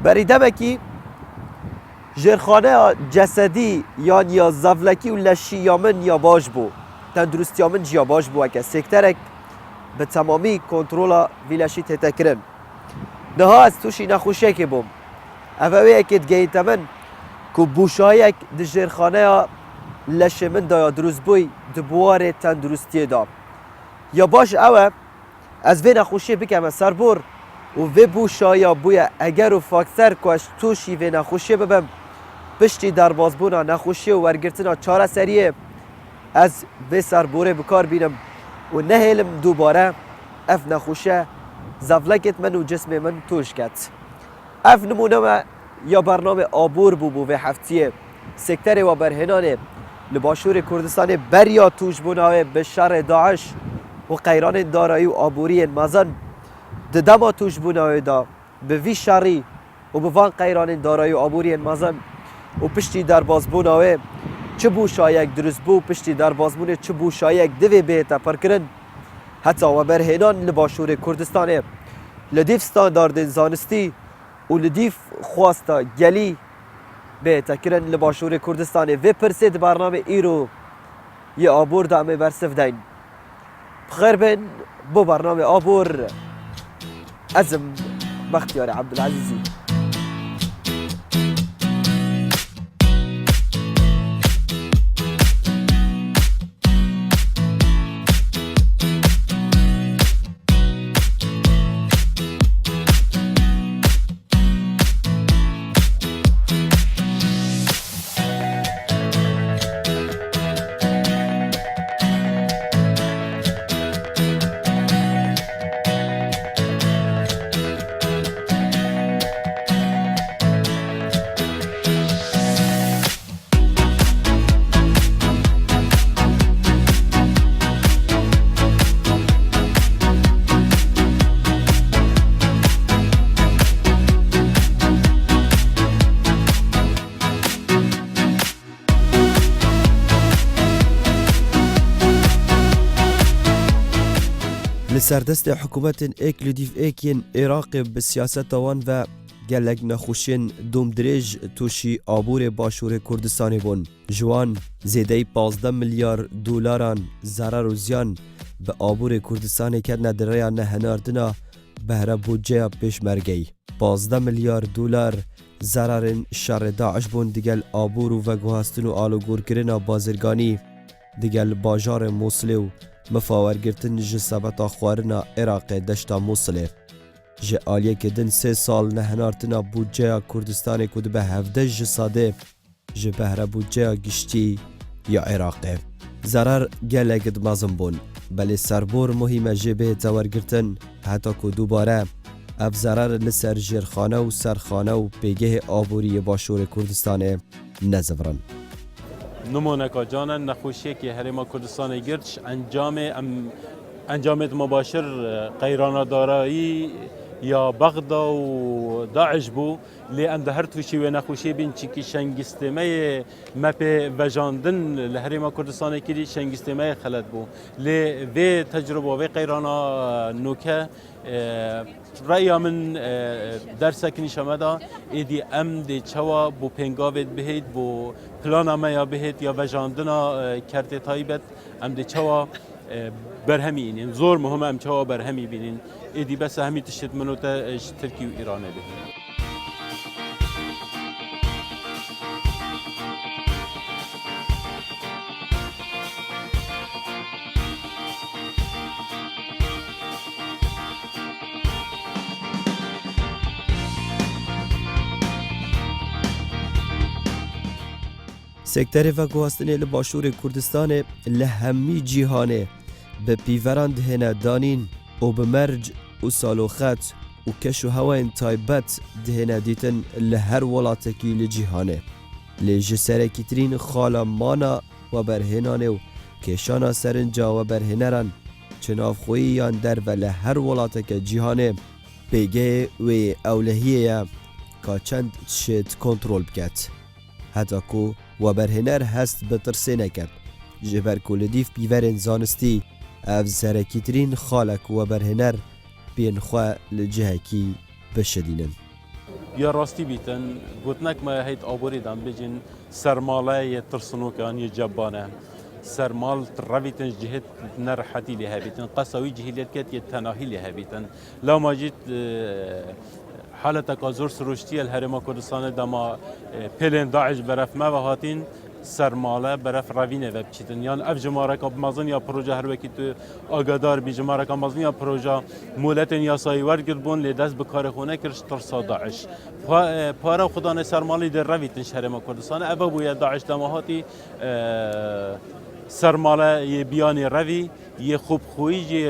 بریدمکی جرخانه جسدی یا زفلکی و لشی یا من یا باش بو تندرستی یا من جیا باش بو که سکترک به تمامی کنترل ویلشی تتکرن نه از توشی نخوشه که بوم اوه اکید گیت من که بوشایک ده جرخانه لشه من دا یا دروز بوی ده بوار تندرستی دا یا باش اوه از وی نخوشه بکم سر بور و وی بوشایا بویا اگر و فاکتر کش توشی وی نخوشه ببم پشتی در بازبونا نخوشی و ورگرتنا چاره سریه از وی سربوره بکار بینم و نهیلم دوباره اف نخوشه زفلکت من و جسم من توش کد اف نمونه یا برنامه آبور بو و هفتیه سکتر و برهنانه لباشور کردستان بریا توش بوناوه به شر داعش و قیران دارایی و آبوری مزن دما توش بوناوه دا به وی شری و به وان قیران دارایی و آبوری مزن و پشتی در بازبوناوه چه بو شایک درست بو پشتی در بازبونه چه بو شایک دوی بیتا پرکرن حتی و برهنان لباشور کردستانه لدیف ستاندارد زانستی و لدیف خواستا گلی بیتا کرن لباشور کردستانه و پرسید برنامه ایرو یه آبور دامه برسف دین بخیر بین بو برنامه آبور ازم بختیار عبدالعزیزی لسردست حکومت ایک لدیف ایکین عراق به سیاست وان و گلگ نخوشین دوم دریج توشی آبور باشور کردستانی بون جوان زیده 15 میلیارد دلاران ضرر و زیان به آبور کردستانی کرد ندره نهناردنا بهره بودجه پیشمرگی 15 میلیارد دلار ضرر شر داعش بون دیگل آبور و گوهستن و آلوگور کرنا بازرگانی دیگل باجار موصل مفاور گرتن جه ثبتا خوارنا عراق دشتا موصله جه آلیه که دن 3 سال نهنارتنا بودجه کردستان کد به 17 جه ساده جه بهره بودجه گشتی یا عراقه ضرر گلگ دمازم بون بلی سربور مهمه جه به تاور گرتن حتی که دوباره اف ضرر لسر جرخانه و سرخانه و پیگه آبوری باشور کردستان نزورن نمونکا جانا نخوشی که هرما کردستان گردش انجامت مباشر قیران دارایی یا بغدا و داعش بو لی ام ده هر توشی و نخوشی بین چی شنگستمه مپ وجاندن لهرما کردستان کردی شنگستمه خلد بو لی وی تجربه و قیران نوکه رأی من درسک نشمده ایدی ام دی چوا بو پنگاوید بهید بو پلان ما یا بهید یا وجاندنا کرده تایبت ام دی چوا برهمی اینین زور مهم ام چوا برهمی بینین ایدی بس همی تشت منو تا ترکی و ایرانه بهید سکتر و گوهستنی لباشور کردستان لهمی جیهانه به پیوران دهنه دانین و به مرج و سالوخت و کش و هواین تایبت دهنه دیتن لهر ولاتکی لجیهانه لجسرکی ترین خالا مانا و برهنانه و کشانا سرنجا و برهنران چناف خوییان در و لهر ولاتک جیهانه پیگه و اولهیه که چند شد کنترول بکت حتی که و برهنر هست بترسه نکرد جبر کلدیف بیورن زانستی اف زرکی ترین خالک و برهنر بین خواه لجهکی بشدینن یا راستی بیتن گوتنک ما هیت آبوری دام بجین سرماله ترسنوکان یه جبانه سرمال رویتن جهت نرحتی له بیتن قصوی جهلیت کت تناهی له بیتن لا ماجد حالت کازور سروشتی الهرم کردستان دما پلن داعش برف ما و هاتین سرماله برف روینه و بچیتن یان اف جماره که مازن یا پروژه هر وکی تو آگادار بی جماره که مازن یا پروژه مولتن یا سایور گربون لیدست بکار خونه کرش ترسا داعش پارا خدا سرمالی در رویتن شهر ما کردستان اوه بویا داعش دماهاتی سرماله یه بیانی روی یه خوب خویجی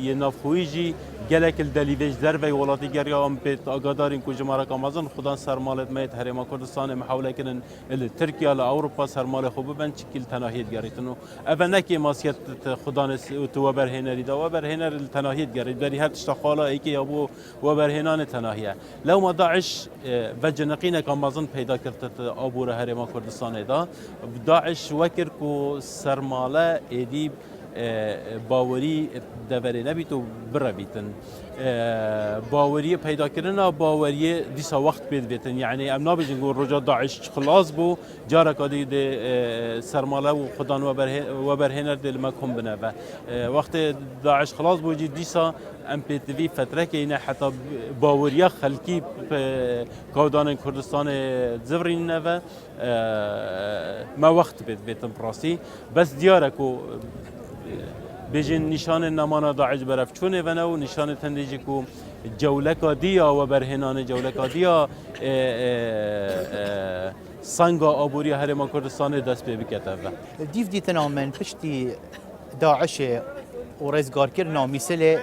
یه ناف خویجی گلک الدلیویج در وی ولاتی گریا ام بیت آگادارین کو جماره کامازن خدا سرمالت میت هرما کردستان محاوله کنن ترکیه ل اروپا سرمال خوب بن چکیل تناهیت گریتنو اول نکی ماسیت خدا نس تو برهنری دا و برهنر تناهیت گرید بری هر تشتخالا ای که ابو و برهنان تناهیه لو ما داعش و جنقین کامازن پیدا کرد ابو هرما کردستان دا داعش وکر کو سرماله ادیب باوری دوره نبیت و برویتن باوری پیدا کردن باوری دیسا وقت بید بیتن یعنی ام نابجن گو رجا داعش خلاص بو جارا کادی ده سرماله و خدان و برهنر دل مکم بنه و وقت داعش خلاص بو جی دیسا ام پیتوی فتره که اینه حتی باوریا خلکی کودان کردستان زورین نه و ما وقت بید بیتن پراسی بس دیاره کو بجن نشان نمانا داعش برف چونه و نو نشان تندیجی کو جولکا دیا و برهنان جولکا دیا سنگا آبوری هرما کردستان دست به بکته دیف دیتنا من پشتی داعش و رزگار کرنا مثل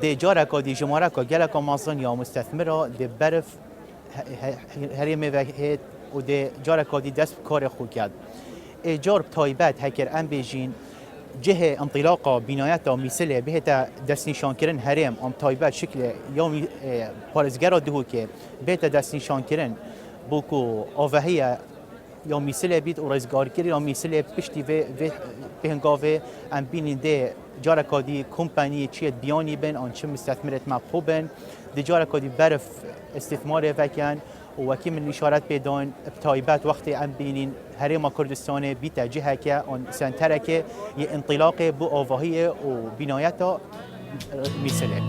دی جارکا دی جمارکا گلکا مازن یا مستثمرا دی برف هرمه و هید و دی جارکا دی دست کار خود کرد ایجار تایبت هکر ام بیجین جه انطلاقا بنایتا مثل بهتا دست نشان کردن هرم ام تایبت شکل یا پارزگرا دهو که بهتا دست نشان کردن بوکو آوهیه یا مثل بیت و رزگار کردن یا مثل پشتی به هنگاوه ام بینین ده جارکا دی کمپانی چیت بیانی بین آن چه مستثمرت مبخوبن دی جارکا دی برف استثمار وکن و وکی من اشارت بدان تایبت وقتی ام بینین هرما کردستان بیت جهه که آن سنتره که یه انطلاق بو آواهی و بنایتا مثله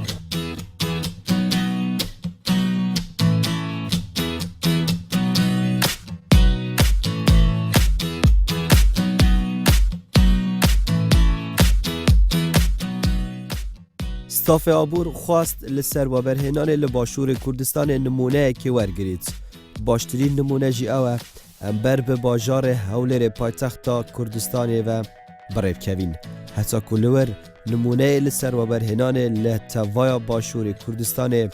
ستاف آبور خواست لسر و برهنان لباشور کردستان نمونه که ورگرید باشترین نمونه جی اوه امبر به باجار هولر پایتخت کردستان و بریف کوین حتی کلور نمونه لسر و برهنان لحتوای باشور کردستان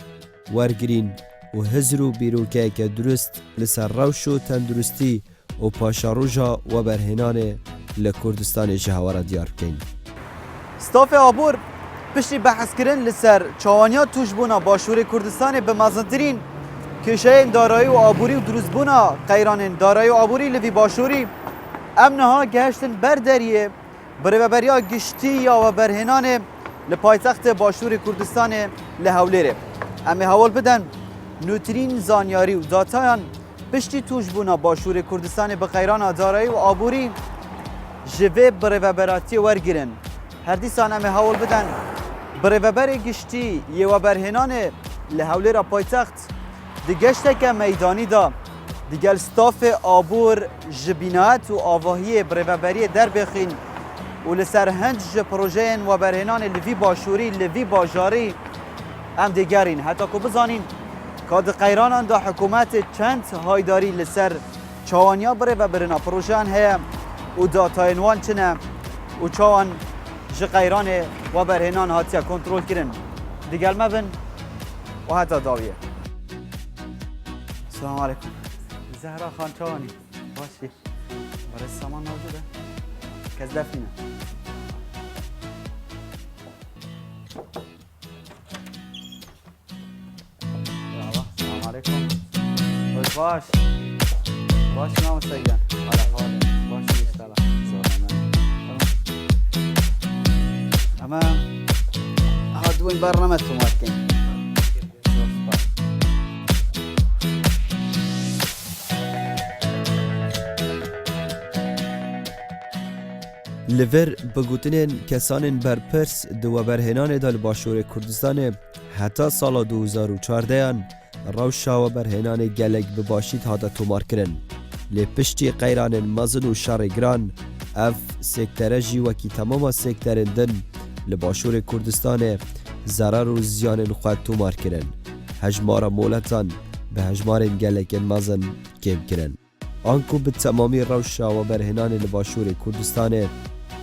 ورگرین و هزرو بیروکه که درست لسر روش و تندرستی و پاشاروژا و برهنان لکردستان جهوار دیار کن ستاف آبور پشتی بحث کردن لسر چوانیا توش بونا باشور کردستان به مزنترین کشه دارایی و آبوری و دروست بونا قیران دارایی و آبوری لوی باشوری امنها گشتن بردریه برای بریا گشتی یا و برهنان لپایتخت باشور کردستان لحولره امی حوال بدن نوترین زانیاری و داتایان پشتی توش بونا باشور کردستان به قیران دارایی و آبوری جوه برای براتی ورگیرن هر دیسان امی حوال بدن برای بر گشتی یه و برهنان لحولره پایتخت دیگشته که میدانی دا دیگل ستاف آبور جبینات و آواهی بریوبری در بخین و لسر هنج پروژه و برهنان لوی باشوری لوی باجاری هم دیگرین حتی که بزانین که قیرانان دا حکومت چند هایداری لسر چوانیا بریوبرنا پروژه هیا و داتاینوان چنه و چوان قیران و برهنان هاتیا کنترول کرن دیگل مبن و حتی داویه السلام عليكم زهرة خان شلوني؟ ماشي برا السامان موجودة كذبتنا السلام عليكم باش نام سيان على حوالي باش يشتغل تمام هادوين برنامجكم واكين لور بگوتنین کسان برپرس دو برهنان دال باشور کردستان حتی سال 2014 روشا و برهنان گلگ بباشید هادا تومار کرن. لی پشتی قیران مزن و شارگران اف سکتره جی وکی تمام سکترین دن لباشور کردستان ضرر و زیان خود تومار کرن. هجمار مولتان به هجمار گلگ مزن کم کرن. آنکو به تمامی روشا و برهنان لباشور کردستان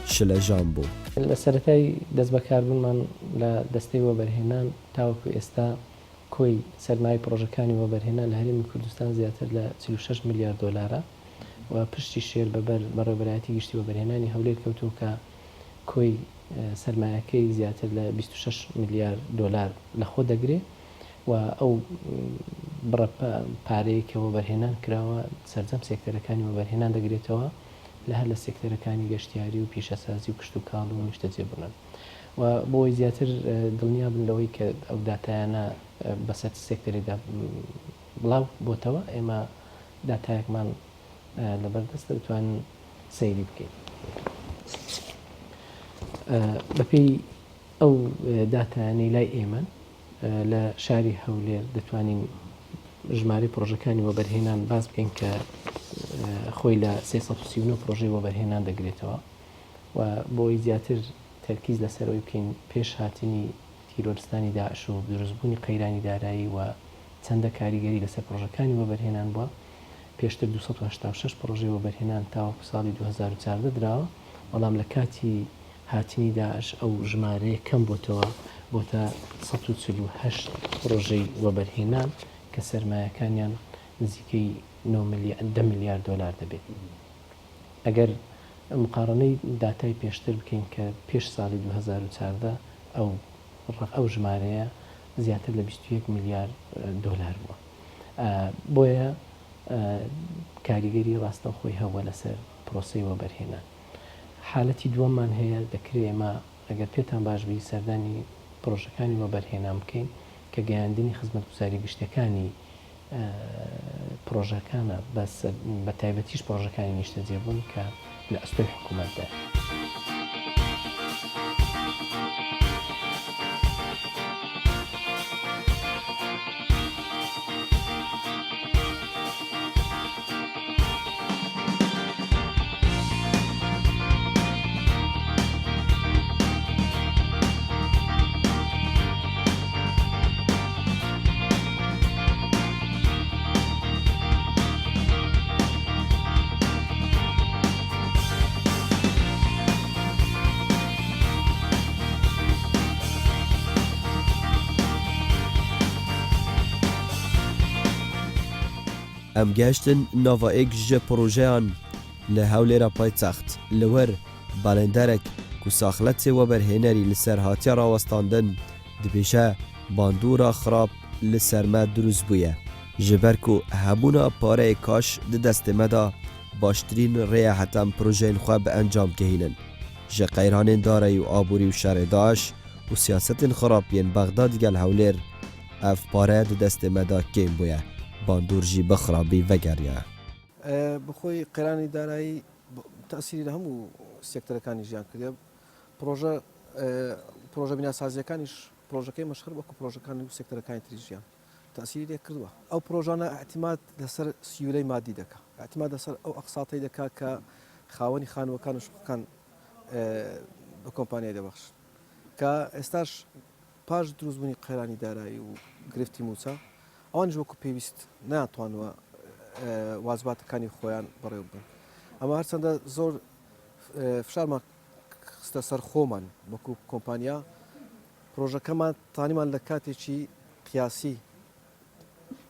شلجان بو. لەسەرەتای دەست بەکاربوونمان لە دەستەی وەبەرهێنان تاوەکو ئێستا کۆی سەرمای پرۆژەکانی وەبەرهێنان لە هەرێمی کوردستان زیاتر لە 36 میلیارد دلارە و پشتی شێر بەبەر بەڕێوەبەرایەتی گشتی وەبەرهێنانی هەولێر کەوتووە کە کۆی سەرمایەکەی زیاتر لە 26 میلیارد دلار لەخۆ دەگرێت و ئەو بڕە پارەیە کە وەبەرهێنان کراوە سەرجەم سێکتەرەکانی وەبەرهێنان دەگرێتەوە لە هەر لە سێکتەرەکانی گەشتیاری و پیشەسازی و کشت و کاڵ و نیشتە جێبوونن و بۆی زیاتر دڵنیا بن لەوەی کە ئەو داتایانە بەسەر سێکتەرێدا بڵاو بۆتەوە ئێمە داتایەکمان لەبەردەستە دەتوانین سەیری بکەین. بەپێی ئەو داتایانەی لای ئێمە لە شاری هەولێر دەتوانین ژمارە پرۆژەکانی وەبەرهێنان باز بکەین کە خۆی لە 339 پرۆژەی وەبەرهێنان دەگرێتەوە و بۆی زیاتر تەرکیز لەسەرەوەی بکەین پێش هاتنی تیرۆرستانی داعش و دروستبوونی قەیرانی دارایی و چەندە کاریگەری لەسەر پرۆژەکانی وەبەرهێنان بووە. پێشتر 286 پرۆژەی وەبەرهێنان تاوەکو ساڵی 2014 دراوە، بەڵام لە کاتی هاتنی داعش ئەو ژمارەیە کەم بۆتەوە بۆتە 148 پرۆژەی وەبەرهێنان کە سەرمایەکانیان نزیکەی 10 میلیارد دلار دەبێت. ئەگەر مقارنەی داتای پێشتر بکەین کە پێش ساڵی 2014 ئەو ژمارەیە زیاتر لە 21 میلیارد دلار بووە. بۆیە کاریگەری ڕاستەوخۆی هەوە لەسەر پرۆسەی وەبەرهێنان. حالەتی دووەممان هەیە دەکرێت ئێمە ئەگەر پێتان باشبی سەردانی پرۆژەکانی وەبەرهێنان بکەین کە گەیاندنی خزمەتگوزاری گشتەکانی پرۆژەکانە بە تایبەتیش پرۆژەکانی نیشتە جێبوون کە لە ئەستۆی حکوومەتدا. ام گشتن ناوائک جه پروژهان لهولێرە پایتەخت لەوەر باڵێندەرێک کو ساخلەتێ وەبەرهێنەری لەسەر هاتیە ڕاوەستاندن دبێژە باندورا خراپ لەسەر مە دروست بوویە ji ber ku hebûna pareyê kaş di destê me da baştirîn rêya hetem projeyên xwe bi encam gihînin. Ji qeyranên darayî û aborî û şerê Daeş û siyasetên xirapiyên Bexdad gel Hewlêr ev pare di destê me da kêm bûye. باندور جی بخرابی وگریه. بخوی قرانی دارایی تأثیری همو سکترکانی جیان کرده. پروژه بنا سازیکانیش پروژه که مشهور با که پروژه کانی سکترکانی تریجیان تأثیری کرده. او پروژه نا اعتماد دسر سیوله مادی دکا. اعتماد دسر او اقساطی دکا که خوانی خان و کانش کان به کمپانی دبخش. که استاش پاش دروز بنی قرانی دارایی و گرفتی موسا. ئەوانش وەکو پێویست ناتوانوە وازباتەکانی خۆیان بەڕێوە بن. ئەمە هەرچەندە زۆر فشارمان خستە سەر خۆمان وەکو کۆمپانیا پرۆژەکەمان تانیمان لە کاتێکی قیاسی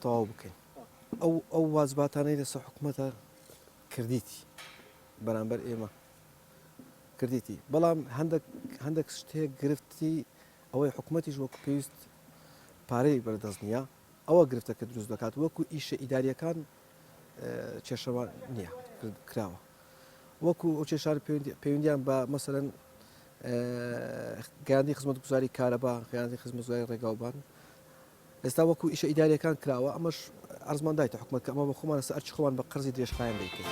تەواو بکەین. ئەو وازباتانەی لەسەر حکوومەتە کردیتی بەرامبەر ئێمە کردیتی، بەڵام هەندێک شتێک گرفتی ئەوەی حکوومەتیش وەکو پێویست پارەی بەردەست نییە ئەوە گرفتەکە دروست دەکات وەکو ئیشە ئیداریەکان کێشەوە نییە کراوە وەکو ئەو کێشار پەیوەندیان بە مەسەرەن گەیاندنی خزمەتگوزاری کارەبا گەیاندنی خزمەتگوزاری ڕێگاوبان ئێستا وەکو ئیشە ئیداریەکان کراوە ئەمەش ئەرزمان دایتە حکوومەت کە ئەمە بە خۆمان لەسەر ئەرچی خۆمان بە قەرزی درێژخایەن دەیکەین.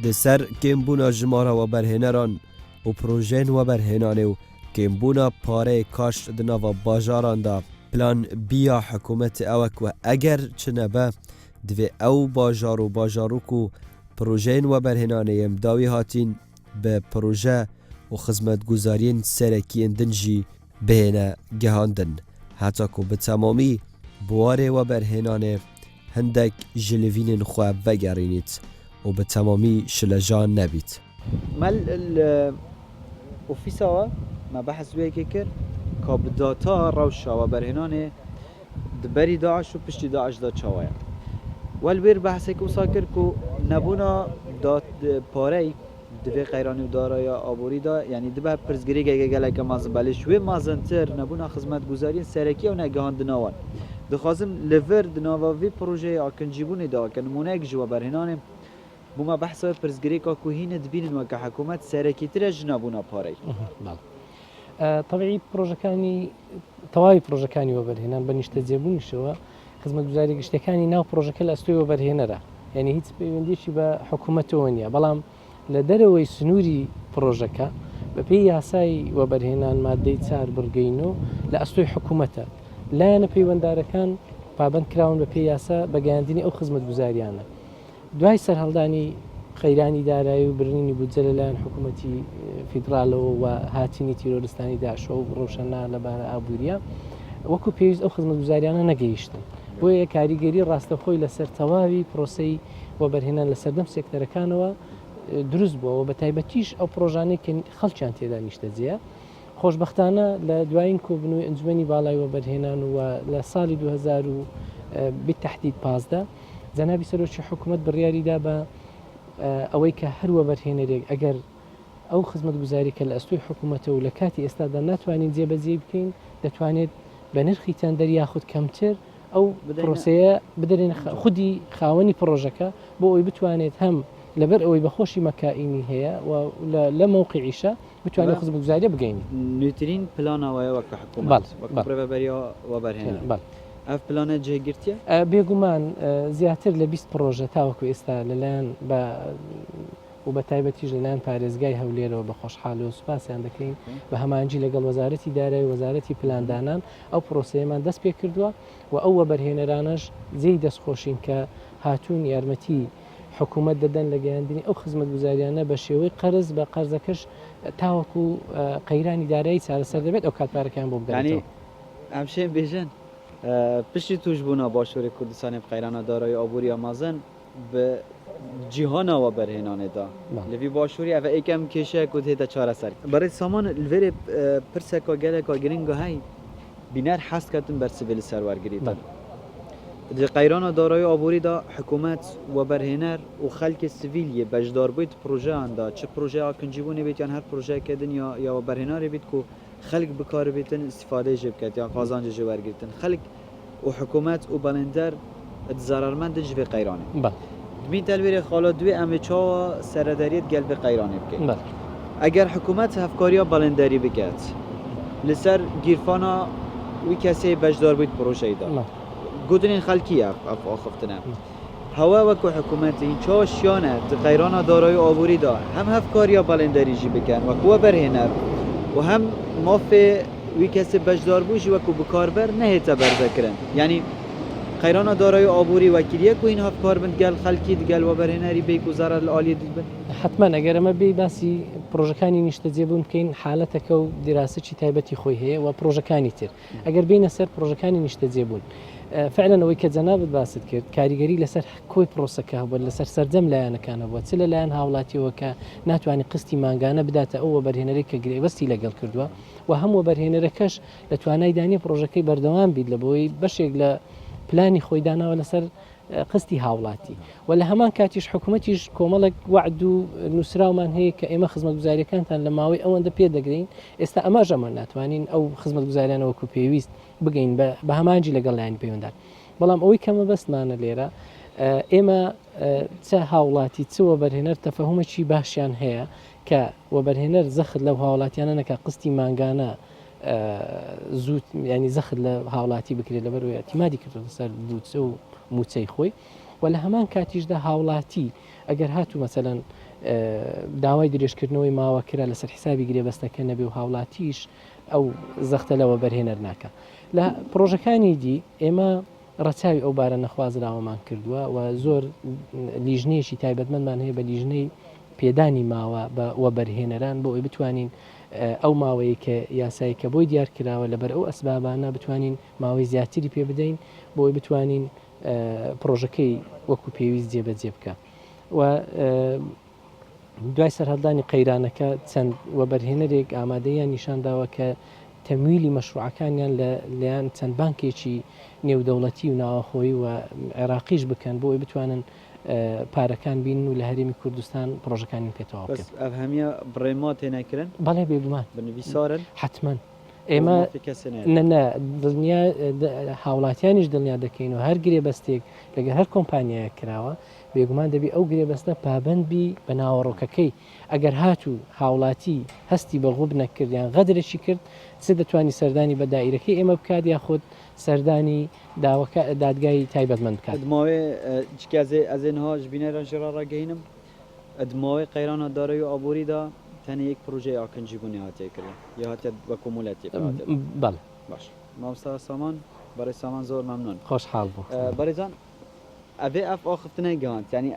لسر کمبونا جمارا و برهنران و پروژین و برهنانه و کمبونا پاره کاشت دناوا باجاران دا پلان بیا حکومت اوک و اگر چنبه دوی او باجار و باجاروکو پروژین و برهنانه امداوی هاتین به پروژه و خدمت گزارین سرکی اندنجی بهنه گهاندن حتی که به تمامی بواره و برهنانه هندک جلوین خواه وگرینید و به تمامی شلجان نبید. مال الأوفيسا ما بحث ويا كيكر كابداتا روشا وبرهنانه دبري داعش وبشتي داعش دا تشاويا والبير بحث كو ساكر كو نبونا دات باري دبي قيراني ودارايا آبوري دا يعني دبه پرزگري گلك مازن بلش و مازنتر نبونا خدمت گزارين سركي و نگهاندناوان دخوازم لور دناوا وی پروژه آکنجیبونی دا که نمونه جوا برهنانه بوما بحثا پرزگری که کوهین دبینن و که حکومت سرکی تر جنابونا پاره. طبيعي بروجكاني تواوي بروجكاني وبرهنان بنشت زيبون شوا خدمت گزاري گشتكاني ناو بروجكال استوي وبرهنرا يعني هيت بينديشي بحكومته ونيا بلام لدروي سنوري بروجكا ببي ياساي وبرهنان مادي صار برگينو لا استوي حكومته لا انا پەیوەنددارەکان پابند کراون بە پێی یاسا بەگەیاندنی ئەو خزمەت گوزاریانە دوای سەرهەڵدانی خەیرانی دارایی و برنینی بودجە لەلایەن حکوومەتی فیدراالەوە و هاتینی تیرۆریستانی داعش و ڕۆشنە لەبارە ئابووریە وەکو پێویست ئەو خزمەت گوزاریانە نەگەیشتن بۆیە کاریگەری ڕاستەخۆی لەسەر تەواوی پرۆسەی وەبەرهێنان لە سەردەم سێکتەرەکانەوە دروست بووە و بە تایبەتیش ئەو پرۆژانەی کە خەڵکیان تێدا نیشتەجێە خۆشبەختانە لە دوایین کۆبنەوەی ئەنجومەنی باڵای وەبەرهێنان و لە ساڵی 2000 بالتحدید 15 جەنابی سەرۆکی حکوومەت بڕیاریدا بە ئەوەی کە هەر وەبەرهێنەرێک ئەگەر ئەو خزمەتگوزاری کە لە ئەستۆی حکوومەتە و لە کاتی ئێستادا ناتوانین جێبەجێ بکەین دەتوانێت بە نرخی تەندەر یاخود کەمتر ئەو پرۆسەیە بدرێن خودی خاوەنی پرۆژەکە بۆ ئەوی بتوانێت هەم لەبەر ئەوەی بەخۆشی مەکائینی هەیە و لە مووقعیشە بتوانێت خزمەتگوزاریە بگەین نوترین پلانەوەیە وەک حکوومەت وەک پڕێبەریا وەبەرهێنان ئەف پلانە جێگرتیە بێگومان زیاتر لە 20 پرۆژە تاوەکو ئێستا لەلایەن و بە تایبەتیش لەلایەن پارێزگای هەولێرەوە بە خۆشحاڵی و سوپاسیان دەکەین بە هەمانجی لەگەڵ وەزارەتی دارایی وەزارەتی پلاندانان ئەو پرۆسەیەمان دەست پێ کردووە و ئەو وەبەرهێنەرانەش زێی دەستخۆشین کە هاتوون یارمەتی حکوومەت دەدەن لە گەیاندنی ئەو خزمەتگوزاریانە بە شێوەی قەرز بە قەرزەکەش تاوەکو قەیرانی دارایی چارەسەر دەبێت ئەو کاتپارەکان بۆ بدەنێتەوە ئەمشێن بێژن پشتی توش بوونا باشووری کوردستانی قەیرانە دارایی ئابووری مازن بە جیهانا وەبەرهێنانێدا لەوی باشووری ئەvە ئێکەم کێشەیەک و هێدە چارەسەر بەڕێ سامان لێرێ پرسێکا geleka giringa hey bîner hest ketin ber sivîlî serwergirî Di qeyrana darayî aborî da hikûmet webερhêner û xelkê sivîliyê bejdarbûyî di projeyan da çi projeya kincîbûnê bêt yan her projeyeke din ya webερhênarê bêt ku xelk bikaribêtin îstîfadê jê biket ya qazancê jê wergirtin xelk û hikûmet û belênder di zerarmendin ji vê qeyranê Dimîn telvêrê xala duê em ê çawa seredariyet gel vê qeyranê bike Eger hikûmet hevkariya belênderî biket li ser gîrfana wî kesê bejdarbûyî di projeyê da گودنین خلکی اف آخفتنه هوا و که حکومت این چاشیانه در قیران دارای آوری دا هم هفکاریا بلندریجی بکن و که برهنر و هم مافه وی کسی بجدار بوشی و که بکاربر نهیتا برذکرن یعنی قیران دارای آوری وکیلیه که این هفکار بند گل خلکی دگل و برهنری بیک و ضرر العالی دید بند حتما اگر اما بی باسی پروژکانی نیشتەجێ بوون بکەین حالەتەکە و دیراسەی تایبەتی خۆی هەیە و پروژەکانی تر ئەگەر بینە سەر پروژەکانی نیشتەجێ بوون فعلا ئەوەی کە جەنابەت باست کرد کاریگەری لەسەر کۆی پرۆسەکە هەبووە لەسەر سەردەم لایەنەکانە بووە چ لەلایەن هاوڵاتیەوە کە ناتوانێت قستی ماگانە بداتە ئەو وەبەرهێنەرێک کە گرێوەستی لەگەڵ کردووە و هەم وەبەرهێنەرەکەش لە توانای دانی پرۆژەکەی بەردەوام بیت لە بۆی بەشێک لە پلانی خۆی داناوە لەسەر قستی هاوڵاتی و لە هەمان کاتیش حکوومەتیش کۆمەڵک وعد و نووسراومان هەیە کە ئێمە خزمەتگوزاریەکانتان لە ماوەی ئەوەندە پێدەگرین ئێستا ئەماژەمان ناتوانین ئەو خزمەتگوزاریانەوەکو پێویست بگەین بە هەمانجی لەگەڵ لایەنی پەیوەنددار بەڵام ئەوەی کەمە بەستمانە لێرە ئێمە چ هاوڵاتی چ وەبەرهێنەر تەفەهومێکی باشیان هەیە کە وەبەرهێنەر زەخت لەو هاوڵاتیانە نەکە قستی ماگانە زوو ینی زەخت لە هاوڵاتی بکرێت لەبەرەوەی ئەتیمادی کردو سەر دووچە و موچەی خۆی و لە هەمان کاتیشدا هاوڵاتی ئەگەر هاتوو مەسەلەن داوای درێژکردنەوەی ماوە کرا لەسەر حسابی گرێبەستەکە نەبێ و هاوڵاتیش ئەو زەختە لەوە بەرهێنەر ناکە لە پرۆژەکانی دی ئێمە ڕەچاوی ئەو بارە نەخوازراوەمان کردووە و زۆر لیژنەیەشی تایبەتمەندمان هەیە بە لیژنەی پێدانی ماوە بە بەرهێنەران بۆ ئەوی بتوانین ئەو ماوەیە کە یاسایی کە بۆی دیار کراوە لەبەر ئەو ئەسبابانە بتوانین ماوەی زیاتری پێ بدەین بۆ ئەوی بتوانین پرۆژەکەی وەکو پێویست جێبەجێ بکە و دوای سەرهەڵدانی قەیرانەکە چەند وەبەرهێنەرێک ئامادەیان نیشانداوە کە تەمویلی مەشروعەکانیان لەیان چەند بانکێکی نێودەوڵەتی و ناوەخۆی و عێراقیش بکەن بۆ ئەوی بتوانن پارەکان بین و لە هەرێمی کوردستان پرۆژەکانی پێتەوە بکەن. ئەف هەمیە بڕێما تێنەکردن؟ بەڵێ بێگومان بنویسارن؟ حتمما. ئێمە دڵنیا هاوڵاتیانیش دڵنیا دەکەین و هەر گرێبەستێک لەگەر هەر کۆمپانیایە کراوە بێگومان دەبی ئەو گرێبەستە پابندبی بە ناوەڕۆکەکەی ئەگەر هاتوو هاوڵاتی هەستی بە غوب نەکردیان غەدرێکی کرد چ دەتوانی سەردانی بە دائیرەکەی ئێمە بکات یا خۆت سەردانی دادگای تایبەتمەند بکات. دماوێ چکازێ ئەزێنها ji بینەران ژێرا ڕاگەینم دماوێ قەیرانە دارایی و ئابووریدا تەنە یەک پروژەی ئاکنجیبوونی هاتێکردن یا هاتێت بە کۆمولەتی بەڵێ باش مامۆستا سامان بەڕێ سامان زۆر مەمنون خۆشحاڵ بوو بەڕێزان ئەvê ئەف ئاخفتنەی گەهاند یعنی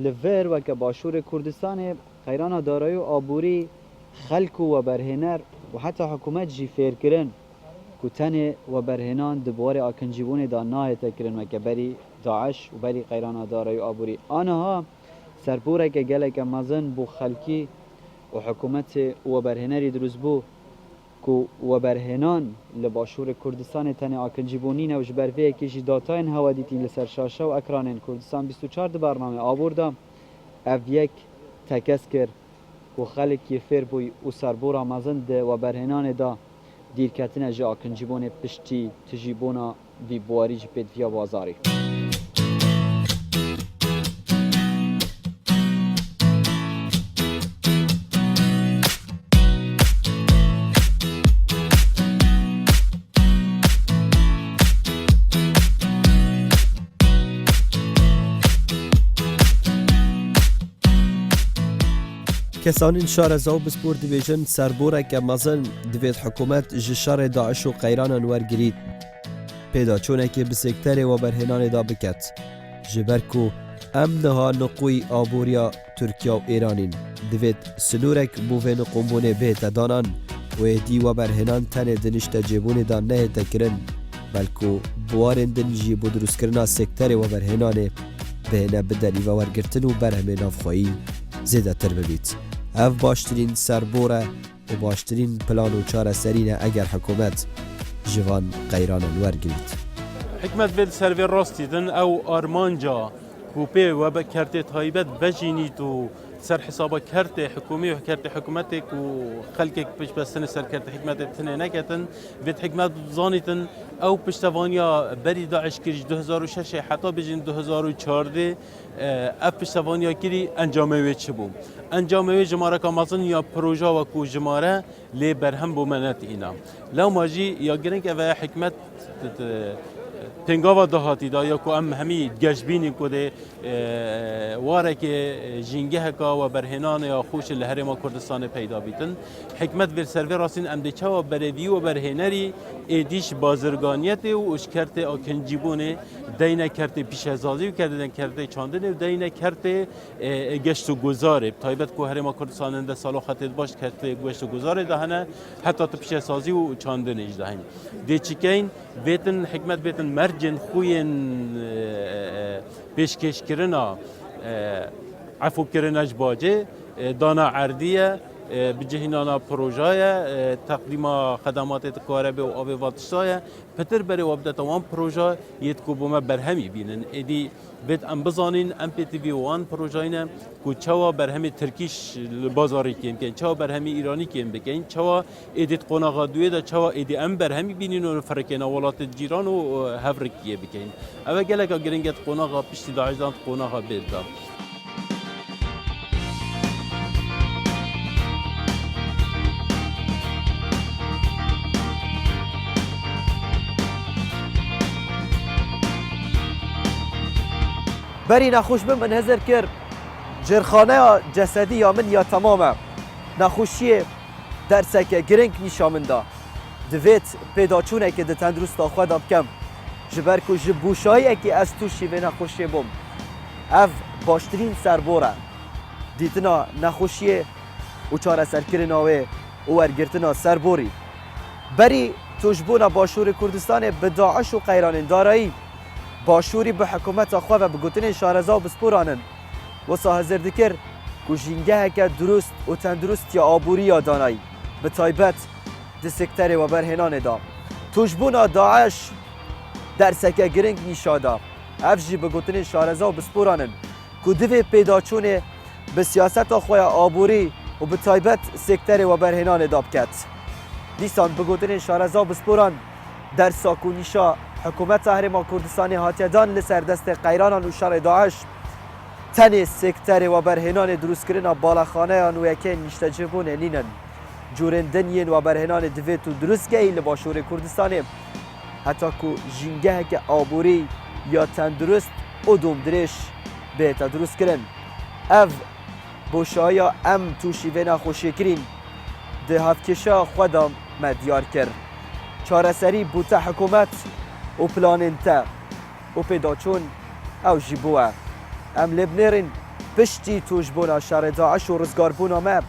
li vêr weke başûrê Kurdistanê qeyrana darayî û aborî xelk û weberhêner û heta hikûmet jî fêrkirin ku tenê weberhênan di barê akincîbûnê da nahête kirin weke berî Daeş û berî qeyrana darayî û aborî aniha serporeke geleke mezin bû xelkî û hikûmetê û weberhênerî dirûst bû ku weberhênan li başûrê Kurdistanê tenê akincîbûnîne û ji ber vê yekê jî datayên hewa dîtîn li ser şaşa û ekranên Kurdistan 24 di barname abor da ev yek tekez kir ku xelekî fêr bûy û serbora mezin di weberhênanê da dîrketine ji akincîbûnê piştî tijîbûna vî buwarî ji pêdiviya bazarî. کەسانین شارەزا و بسپور دەبێژن سەربۆرێکە مەزن دەبێت حکوومەت ji şerê Daeş û qeyranan wergirît pêdaçûnekê bi sektörê weberhênanê biket ji ber ku em niha niqûyî aboriya Tirkiya û Îranîn divêt silûrek bû vê niqûmbûnê bihête danan û êdî weberhênan tenê di nişte cêbûnê da nehête kirin belku buwarên din jî bû drûstkirina sektörê weberhênanê bihêne bi delîva wergirtin û berhemê navxweyî zêdetir bibît. Ev baştirîn serbor e û baştirîn plan û çareserîn e eger hikûmet ji van qeyranan wergirît. Hikmet vê servê rastî din ew armanca ku pê we bi kertê taybet vejînît û ser hesaba kertê hikûmî û kertê hikûmetê ku xelkek piştbestinê ser kertê hikûmetê tinê neketin vê hikmet zanîtin ew piştevaniya berî Daeş kir ji 2006 heta bêjin 2014 ev piştevaniya kirî encamê wê çi bû encamê wê ji mareka mezin ya proja weku ji mare lê berhem bû me netîna lewma jî ya girink ev hikmet pengava dahatî da ya ku em hemî geşbînî ku dê warekê jîngeheka weberhênanê ya xweş li Herêma Kurdistanê peyda bîtin hikmet vê servê rastîn em dê çawa berevî weberhênerî êdî ji bazirganiyetê û ji kertê akincîbûnê deyne kertê pîşezazî û kertê çandinê û deyne kertê geşt û guzarê taybet ku Herêma Kurdistanê de saloxetê baş kertê geşt û guzarê de hene heta tu pîşezazî û çandinê jî de hene dê çîkeyên vêtin hikmet vêtin mercên xuyên pêşkêşkirina efûkirina ji bacê dana erdî ye bicihînana projeye teqdîma xedematê karebe û avê vatişta ye pitir berê we bidete wan proje yê ku bû me berhemî bînin êdî vêt em bizanîn em pêtivî wan projeyne ku çawa berhemê Tirkîş li bazarê kêm bikin çawa berhemê Îranî kêm bikin çawa êdî qonaxa duê de çawa êdî em berhemî bînin û ferekêna welatê cîran û hevrekiyê bikin ev geleka giring et qonaxa piştî Daişdan qonaxa bêd da berî nexweş bin min hezir kir جرخانه جسدی یا من یا تمامه نخوشی درسک گرنگ نیشا من دا دویت پیدا چونه که ده تندرست خود بکم جبر که جبوشایی که از توشی و نخوشی بوم اف باشترین سربوره دیتنا نخوشی و چاره سرکرناوه و ورگرتنا سربوری بری توجبونا باشور کردستان به داعش و قیران دارایی باشوری به حکومت خواه و به گوتن شارزا و بسپورانن و ساهزر دکر که جینگه که درست و تندرست یا آبوری یا دانایی به تایبت ده سکتر و برهنان دا توجبونا داعش در سکه گرنگ نیشادا افجی به گوتن شارزا و بسپورانن که دوی پیدا چونه به سیاست خواه آبوری و به تایبت سکتر و برهنان دا بکت دیسان به گوتن شارزا و بسپوران در ساکونیشا حکومت هرما کردستان هاتیدان لسر دست قیرانان و شر داعش تن سکتر و برهنان دروست کرنا بالاخانه آن و یکی نشتجبون نینن جورندنین و برهنان دویت و دروست گهی لباشور کردستان حتی که جنگه که آبوری یا تندرست و دومدرش بهتا دروست کرن او بوشایا ام توشی و نخوشی کرین ده هفکشا خودم مدیار کرد چاره سری بوتا حکومت و پلاننتا و پیدا چون او جیبوه ام لبنرین پشتی توجبونا شهر داعش و رزگاربونا ما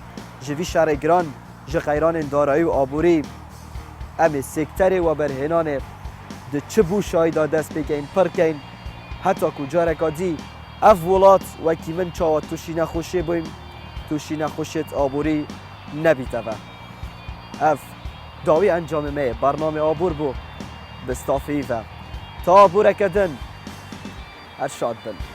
جوی شهر گران جه خیران دارایی و آبوری ام سکتر و برهنان ده چه بوشایی دا دست بگین پرکین حتی کجا دی اف ولات و کی من چاوات توشی نخوشی بویم توشی نخوشیت آبوری نبیته و اف داوی انجام می برنامه آبور بو بستافی و تا آبوره کدن ارشاد بن